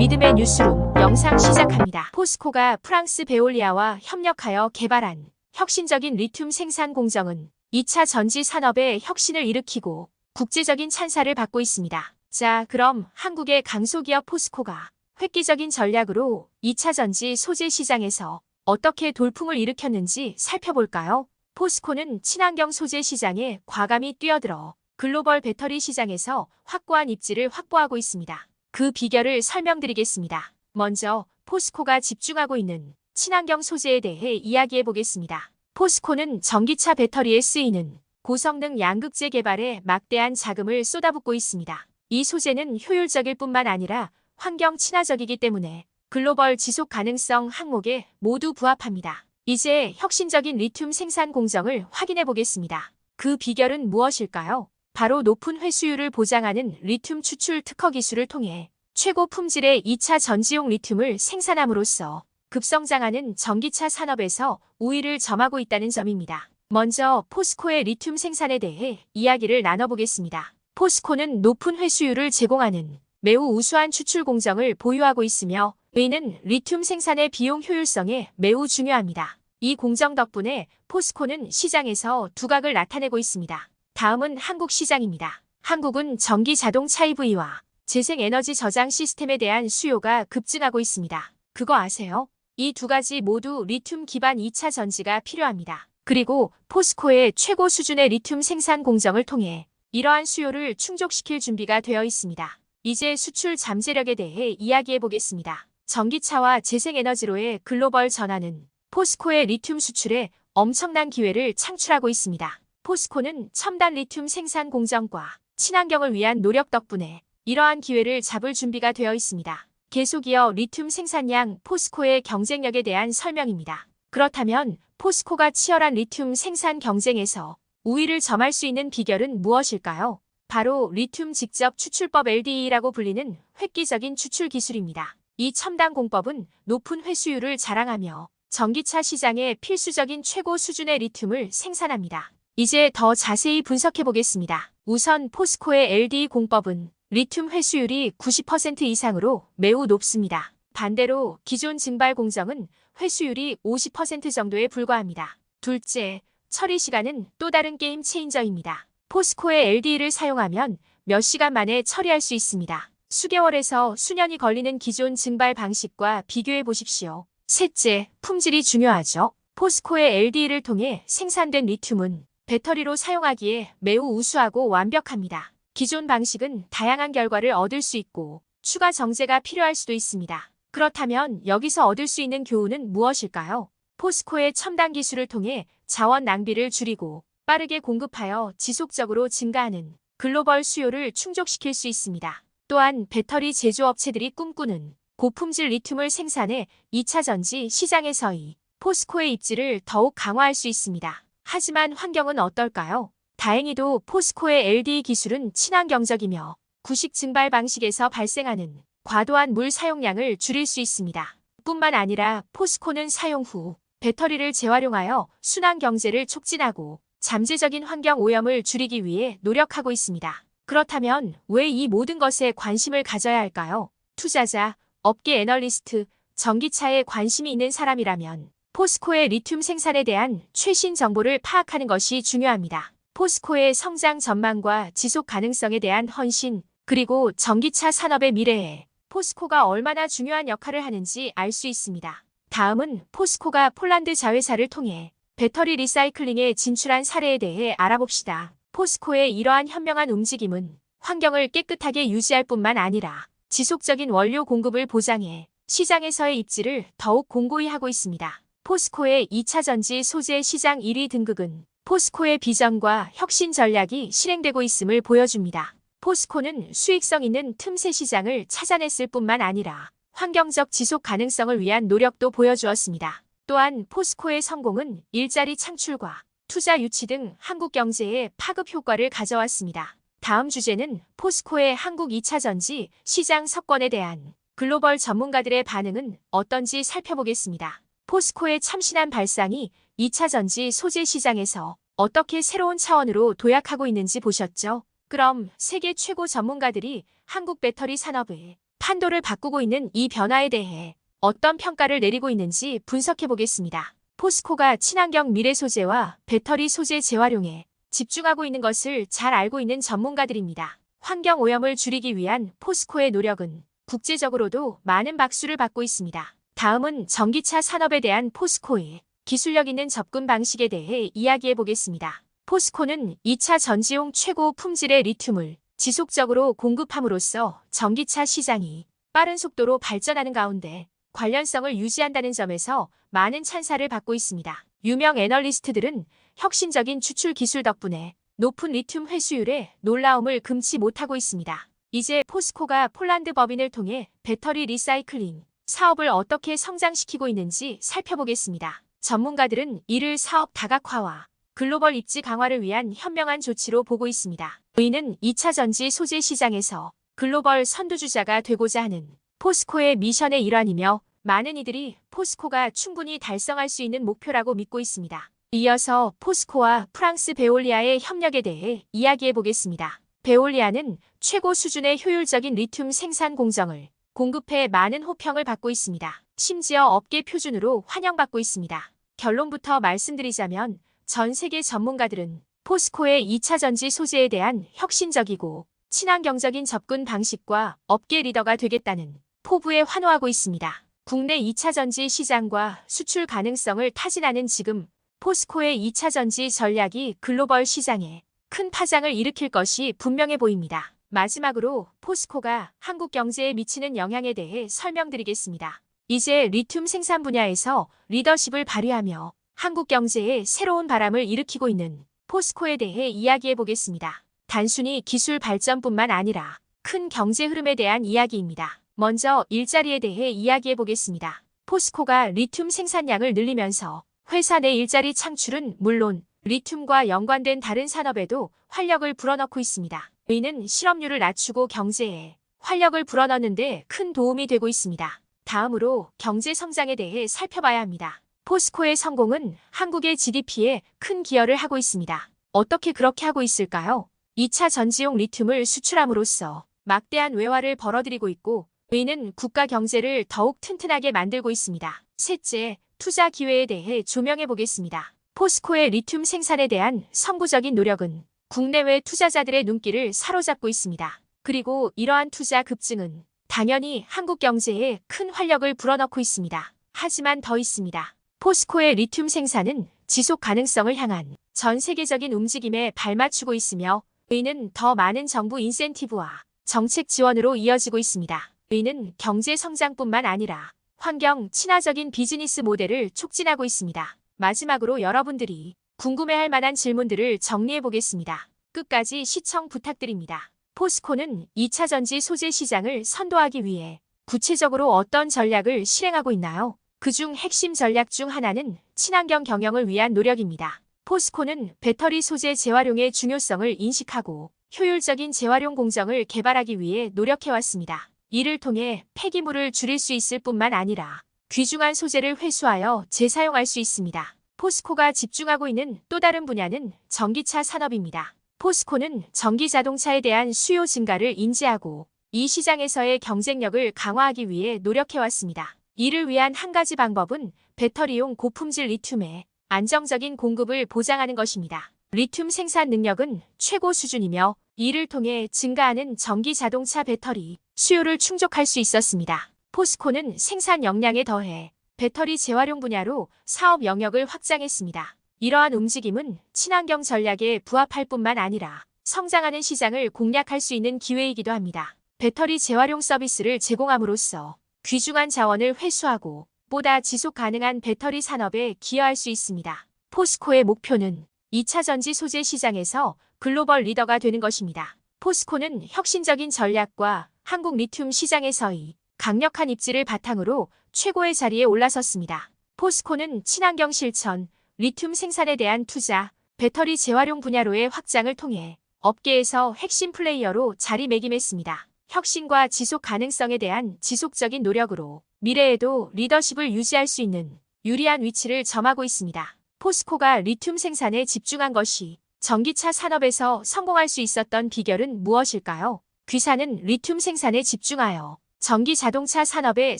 믿음의 뉴스룸 영상 시작합니다. 포스코가 프랑스 베올리아와 협력하여 개발한 혁신적인 리튬 생산 공정은 2차 전지 산업의 혁신을 일으키고 국제적인 찬사를 받고 있습니다. 자, 그럼 한국의 강소기업 포스코가 획기적인 전략으로 2차 전지 소재 시장에서 어떻게 돌풍을 일으켰는지 살펴볼까요? 포스코는 친환경 소재 시장에 과감히 뛰어들어 글로벌 배터리 시장에서 확고한 입지를 확보하고 있습니다. 그 비결을 설명드리겠습니다. 먼저 포스코가 집중하고 있는 친환경 소재에 대해 이야기해 보겠습니다. 포스코는 전기차 배터리에 쓰이는 고성능 양극재 개발에 막대한 자금을 쏟아붓고 있습니다. 이 소재는 효율적일 뿐만 아니라 환경 친화적이기 때문에 글로벌 지속 가능성 항목에 모두 부합합니다. 이제 혁신적인 리튬 생산 공정을 확인해 보겠습니다. 그 비결은 무엇일까요? 바로 높은 회수율을 보장하는 리튬 추출 특허 기술을 통해 최고 품질의 2차 전지용 리튬을 생산함으로써 급성장하는 전기차 산업에서 우위를 점하고 있다는 점입니다. 먼저 포스코의 리튬 생산에 대해 이야기를 나눠보겠습니다. 포스코는 높은 회수율을 제공하는 매우 우수한 추출 공정을 보유하고 있으며 이는 리튬 생산의 비용 효율성에 매우 중요합니다. 이 공정 덕분에 포스코는 시장에서 두각을 나타내고 있습니다. 다음은 한국 시장입니다. 한국은 전기 자동차 EV와 재생에너지 저장 시스템에 대한 수요가 급증하고 있습니다. 그거 아세요? 이 두 가지 모두 리튬 기반 2차 전지가 필요합니다. 그리고 포스코의 최고 수준의 리튬 생산 공정을 통해 이러한 수요를 충족시킬 준비가 되어 있습니다. 이제 수출 잠재력에 대해 이야기해 보겠습니다. 전기차와 재생에너지로의 글로벌 전환은 포스코의 리튬 수출에 엄청난 기회를 창출하고 있습니다. 포스코는 첨단 리튬 생산 공정과 친환경을 위한 노력 덕분에 이러한 기회를 잡을 준비가 되어 있습니다. 계속이어 리튬 생산량 포스코의 경쟁력에 대한 설명입니다. 그렇다면 포스코가 치열한 리튬 생산 경쟁에서 우위를 점할 수 있는 비결은 무엇일까요? 바로 리튬 직접 추출법 LDE라고 불리는 획기적인 추출 기술입니다. 이 첨단 공법은 높은 회수율을 자랑하며 전기차 시장에 필수적인 최고 수준의 리튬을 생산합니다. 이제 더 자세히 분석해 보겠습니다. 우선 포스코의 LDE 공법은 리튬 회수율이 90% 이상으로 매우 높습니다. 반대로 기존 증발 공정은 회수율이 50% 정도에 불과합니다. 둘째, 처리 시간은 또 다른 게임 체인저입니다. 포스코의 LDE를 사용하면 몇 시간 만에 처리할 수 있습니다. 수개월에서 수년이 걸리는 기존 증발 방식과 비교해 보십시오. 셋째, 품질이 중요하죠. 포스코의 LDE를 통해 생산된 리튬은 배터리로 사용하기에 매우 우수하고 완벽합니다. 기존 방식은 다양한 결과를 얻을 수 있고 추가 정제가 필요할 수도 있습니다. 그렇다면 여기서 얻을 수 있는 교훈은 무엇일까요? 포스코의 첨단 기술을 통해 자원 낭비를 줄이고 빠르게 공급하여 지속적으로 증가하는 글로벌 수요를 충족시킬 수 있습니다. 또한 배터리 제조업체들이 꿈꾸는 고품질 리튬을 생산해 2차 전지 시장에서의 포스코의 입지를 더욱 강화할 수 있습니다. 하지만 환경은 어떨까요? 다행히도 포스코의 LDE 기술은 친환경적이며 구식 증발 방식에서 발생하는 과도한 물 사용량을 줄일 수 있습니다. 뿐만 아니라 포스코는 사용 후 배터리를 재활용하여 순환 경제를 촉진하고 잠재적인 환경 오염을 줄이기 위해 노력하고 있습니다. 그렇다면 왜 이 모든 것에 관심을 가져야 할까요? 투자자, 업계 애널리스트, 전기차에 관심이 있는 사람이라면 포스코의 리튬 생산에 대한 최신 정보를 파악하는 것이 중요합니다. 포스코의 성장 전망과 지속 가능성에 대한 헌신, 그리고 전기차 산업의 미래에 포스코가 얼마나 중요한 역할을 하는지 알 수 있습니다. 다음은 포스코가 폴란드 자회사를 통해 배터리 리사이클링에 진출한 사례에 대해 알아봅시다. 포스코의 이러한 현명한 움직임은 환경을 깨끗하게 유지할 뿐만 아니라 지속적인 원료 공급을 보장해 시장에서의 입지를 더욱 공고히 하고 있습니다. 포스코의 2차 전지 소재 시장 1위 등극은 포스코의 비전과 혁신 전략이 실행되고 있음을 보여줍니다. 포스코는 수익성 있는 틈새 시장을 찾아냈을 뿐만 아니라 환경적 지속 가능성을 위한 노력도 보여주었습니다. 또한 포스코의 성공은 일자리 창출과 투자 유치 등 한국 경제에 파급 효과를 가져왔습니다. 다음 주제는 포스코의 한국 2차 전지 시장 석권에 대한 글로벌 전문가들의 반응은 어떤지 살펴보겠습니다. 포스코의 참신한 발상이 2차 전지 소재 시장에서 어떻게 새로운 차원으로 도약하고 있는지 보셨죠? 그럼 세계 최고 전문가들이 한국 배터리 산업의 판도를 바꾸고 있는 이 변화에 대해 어떤 평가를 내리고 있는지 분석해 보겠습니다. 포스코가 친환경 미래 소재와 배터리 소재 재활용에 집중하고 있는 것을 잘 알고 있는 전문가들입니다. 환경 오염을 줄이기 위한 포스코의 노력은 국제적으로도 많은 박수를 받고 있습니다. 다음은 전기차 산업에 대한 포스코의 기술력 있는 접근 방식에 대해 이야기해 보겠습니다. 포스코는 2차 전지용 최고 품질의 리튬을 지속적으로 공급함으로써 전기차 시장이 빠른 속도로 발전하는 가운데 관련성을 유지한다는 점에서 많은 찬사를 받고 있습니다. 유명 애널리스트들은 혁신적인 추출 기술 덕분에 높은 리튬 회수율에 놀라움을 금치 못하고 있습니다. 이제 포스코가 폴란드 법인을 통해 배터리 리사이클링 사업을 어떻게 성장시키고 있는지 살펴보겠습니다. 전문가들은 이를 사업 다각화와 글로벌 입지 강화를 위한 현명한 조치로 보고 있습니다. 이는 2차 전지 소재 시장에서 글로벌 선두주자가 되고자 하는 포스코의 미션의 일환이며 많은 이들이 포스코가 충분히 달성할 수 있는 목표라고 믿고 있습니다. 이어서 포스코와 프랑스 베올리아의 협력에 대해 이야기해 보겠습니다. 베올리아는 최고 수준의 효율적인 리튬 생산 공정을 공급해 많은 호평을 받고 있습니다. 심지어 업계 표준으로 환영받고 있습니다. 결론부터 말씀드리자면 전 세계 전문가들은 포스코의 2차 전지 소재에 대한 혁신적이고 친환경적인 접근 방식과 업계 리더가 되겠다는 포부에 환호하고 있습니다. 국내 2차 전지 시장과 수출 가능성을 타진하는 지금 포스코의 2차 전지 전략이 글로벌 시장에 큰 파장을 일으킬 것이 분명해 보입니다. 마지막으로 포스코가 한국 경제에 미치는 영향에 대해 설명드리겠습니다. 이제 리튬 생산 분야에서 리더십을 발휘하며 한국 경제에 새로운 바람을 일으키고 있는 포스코에 대해 이야기해 보겠습니다. 단순히 기술 발전뿐만 아니라 큰 경제 흐름에 대한 이야기입니다. 먼저 일자리에 대해 이야기해 보겠습니다. 포스코가 리튬 생산량을 늘리면서 회사 내 일자리 창출은 물론 리튬과 연관된 다른 산업에도 활력을 불어넣고 있습니다. 이는 실업률을 낮추고 경제에 활력을 불어넣는 데 큰 도움이 되고 있습니다. 다음으로 경제 성장에 대해 살펴봐야 합니다. 포스코의 성공은 한국의 GDP에 큰 기여를 하고 있습니다. 어떻게 그렇게 하고 있을까요? 2차 전지용 리튬을 수출함으로써 막대한 외화를 벌어들이고 있고 이는 국가 경제를 더욱 튼튼하게 만들고 있습니다. 셋째, 투자 기회에 대해 조명해 보겠습니다. 포스코의 리튬 생산에 대한 선구적인 노력은 국내외 투자자들의 눈길을 사로잡고 있습니다. 그리고 이러한 투자 급증은 당연히 한국 경제에 큰 활력을 불어넣고 있습니다. 하지만 더 있습니다. 포스코의 리튬 생산은 지속 가능성을 향한 전 세계적인 움직임에 발맞추고 있으며 이는 더 많은 정부 인센티브와 정책 지원으로 이어지고 있습니다. 이는 경제 성장뿐만 아니라 환경 친화적인 비즈니스 모델을 촉진하고 있습니다. 마지막으로 여러분들이 궁금해할 만한 질문들을 정리해 보겠습니다. 끝까지 시청 부탁드립니다. 포스코는 2차 전지 소재 시장을 선도하기 위해 구체적으로 어떤 전략을 실행하고 있나요? 그중 핵심 전략 중 하나는 친환경 경영을 위한 노력입니다. 포스코는 배터리 소재 재활용의 중요성을 인식하고 효율적인 재활용 공정을 개발하기 위해 노력해왔습니다. 이를 통해 폐기물을 줄일 수 있을 뿐만 아니라 귀중한 소재를 회수하여 재사용할 수 있습니다. 포스코가 집중하고 있는 또 다른 분야는 전기차 산업입니다. 포스코는 전기 자동차에 대한 수요 증가를 인지하고 이 시장에서의 경쟁력을 강화하기 위해 노력해왔습니다. 이를 위한 한 가지 방법은 배터리용 고품질 리튬의 안정적인 공급을 보장하는 것입니다. 리튬 생산 능력은 최고 수준이며 이를 통해 증가하는 전기 자동차 배터리 수요를 충족할 수 있었습니다. 포스코는 생산 역량에 더해 배터리 재활용 분야로 사업 영역을 확장했습니다. 이러한 움직임은 친환경 전략에 부합할 뿐만 아니라 성장하는 시장을 공략할 수 있는 기회이기도 합니다. 배터리 재활용 서비스를 제공함으로써 귀중한 자원을 회수하고 보다 지속 가능한 배터리 산업에 기여할 수 있습니다. 포스코의 목표는 2차 전지 소재 시장에서 글로벌 리더가 되는 것입니다. 포스코는 혁신적인 전략과 한국 리튬 시장에서의 강력한 입지를 바탕으로 최고의 자리에 올라섰습니다. 포스코는 친환경 실천, 리튬 생산에 대한 투자, 배터리 재활용 분야로의 확장을 통해 업계에서 핵심 플레이어로 자리매김했습니다. 혁신과 지속 가능성에 대한 지속적인 노력으로 미래에도 리더십을 유지할 수 있는 유리한 위치를 점하고 있습니다. 포스코가 리튬 생산에 집중한 것이 전기차 산업에서 성공할 수 있었던 비결은 무엇일까요? 귀사는 리튬 생산에 집중하여 전기 자동차 산업의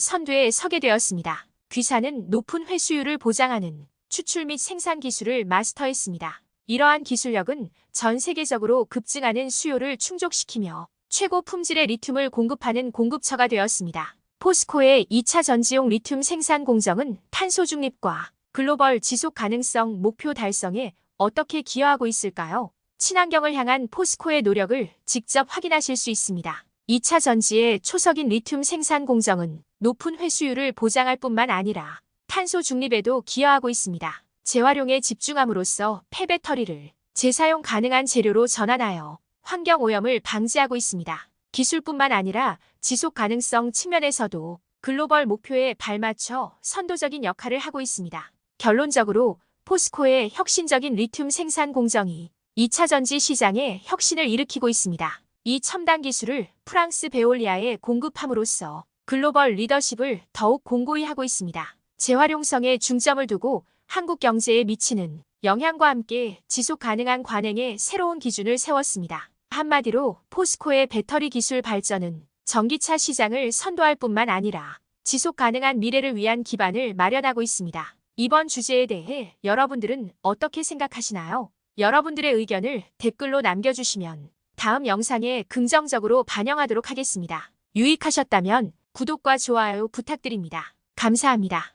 선두에 서게 되었습니다. 귀사는 높은 회수율을 보장하는 추출 및 생산 기술을 마스터했습니다. 이러한 기술력은 전 세계적으로 급증하는 수요를 충족시키며 최고 품질의 리튬을 공급하는 공급처가 되었습니다. 포스코의 2차 전지용 리튬 생산 공정은 탄소 중립과 글로벌 지속 가능성 목표 달성에 어떻게 기여하고 있을까요? 친환경을 향한 포스코의 노력을 직접 확인하실 수 있습니다. 2차 전지의 초석인 리튬 생산 공정은 높은 회수율을 보장할 뿐만 아니라 탄소 중립에도 기여하고 있습니다. 재활용에 집중함으로써 폐배터리를 재사용 가능한 재료로 전환하여 환경 오염을 방지하고 있습니다. 기술뿐만 아니라 지속 가능성 측면에서도 글로벌 목표에 발맞춰 선도적인 역할을 하고 있습니다. 결론적으로 포스코의 혁신적인 리튬 생산 공정이 2차 전지 시장에 혁신을 일으키고 있습니다. 이 첨단 기술을 프랑스 베올리아에 공급함으로써 글로벌 리더십을 더욱 공고히 하고 있습니다. 재활용성에 중점을 두고 한국 경제에 미치는 영향과 함께 지속 가능한 관행의 새로운 기준을 세웠습니다. 한마디로 포스코의 배터리 기술 발전은 전기차 시장을 선도할 뿐만 아니라 지속 가능한 미래를 위한 기반을 마련하고 있습니다. 이번 주제에 대해 여러분들은 어떻게 생각하시나요? 여러분들의 의견을 댓글로 남겨주시면 다음 영상에 긍정적으로 반영하도록 하겠습니다. 유익하셨다면 구독과 좋아요 부탁드립니다. 감사합니다.